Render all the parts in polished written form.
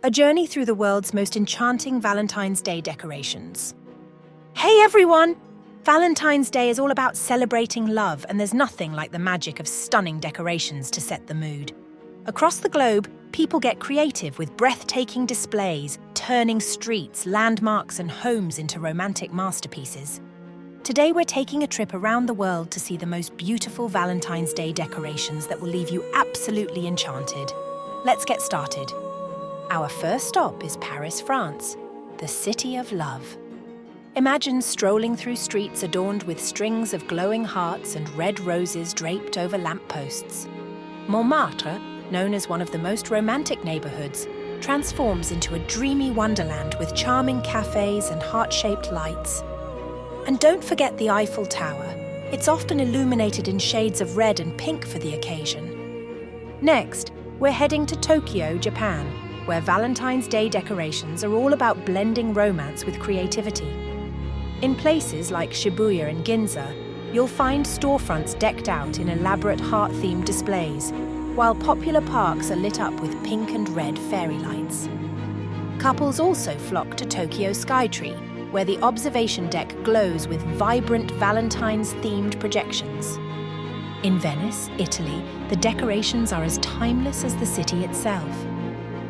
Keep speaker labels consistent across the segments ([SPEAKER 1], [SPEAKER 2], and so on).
[SPEAKER 1] a journey through the world's most enchanting Valentine's Day decorations. Hey everyone! Valentine's Day is all about celebrating love, and there's nothing like the magic of stunning decorations to set the mood. Across the globe, people get creative with breathtaking displays, turning streets, landmarks, and homes into romantic masterpieces. Today we're taking a trip around the world to see the most beautiful Valentine's Day decorations that will leave you absolutely enchanted. Let's get started. Our first stop is Paris, France, the city of love. Imagine strolling through streets adorned with strings of glowing hearts and red roses draped over lampposts. Montmartre, known as one of the most romantic neighborhoods, transforms into a dreamy wonderland with charming cafes and heart-shaped lights. And don't forget the Eiffel Tower. It's often illuminated in shades of red and pink for the occasion. Next, we're heading to Tokyo, Japan, where Valentine's Day decorations are all about blending romance with creativity. In places like Shibuya and Ginza, you'll find storefronts decked out in elaborate heart-themed displays, while popular parks are lit up with pink and red fairy lights. Couples also flock to Tokyo Skytree, where the observation deck glows with vibrant Valentine's-themed projections. In Venice, Italy, the decorations are as timeless as the city itself.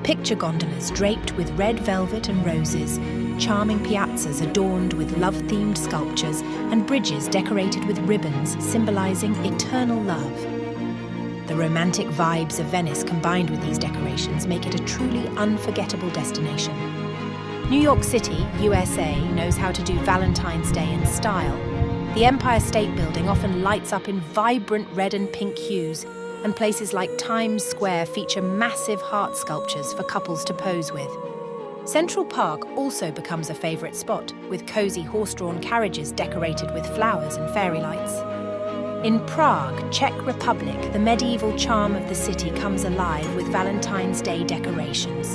[SPEAKER 1] Picture gondolas draped with red velvet and roses, charming piazzas adorned with love-themed sculptures, and bridges decorated with ribbons symbolizing eternal love. The romantic vibes of Venice combined with these decorations make it a truly unforgettable destination. New York City, USA, knows how to do Valentine's Day in style. The Empire State Building often lights up in vibrant red and pink hues, and places like Times Square feature massive heart sculptures for couples to pose with. Central Park also becomes a favorite spot, with cozy horse-drawn carriages decorated with flowers and fairy lights. In Prague, Czech Republic, the medieval charm of the city comes alive with Valentine's Day decorations.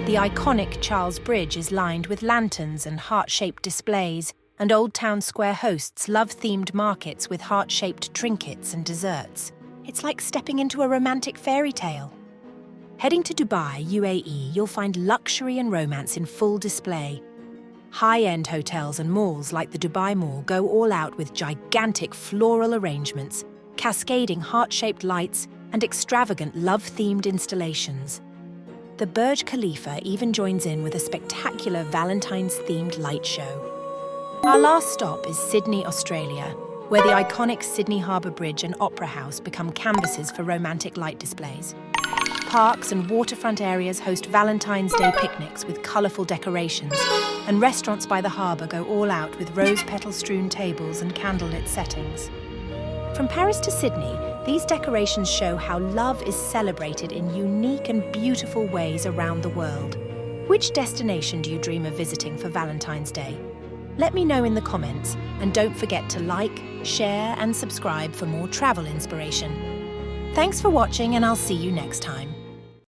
[SPEAKER 1] The iconic Charles Bridge is lined with lanterns and heart-shaped displays, and Old Town Square hosts love-themed markets with heart-shaped trinkets and desserts. It's like stepping into a romantic fairy tale. Heading to Dubai, UAE, you'll find luxury and romance in full display. High-end hotels and malls like the Dubai Mall go all out with gigantic floral arrangements, cascading heart-shaped lights, and extravagant love-themed installations. The Burj Khalifa even joins in with a spectacular Valentine's-themed light show. Our last stop is Sydney, Australia, where the iconic Sydney Harbour Bridge and Opera House become canvases for romantic light displays. Parks and waterfront areas host Valentine's Day picnics with colourful decorations, and restaurants by the harbour go all out with rose petal-strewn tables and candlelit settings. From Paris to Sydney, these decorations show how love is celebrated in unique and beautiful ways around the world. Which destination do you dream of visiting for Valentine's Day? Let me know in the comments, and don't forget to like, share, and subscribe for more travel inspiration. Thanks for watching, and I'll see you next time.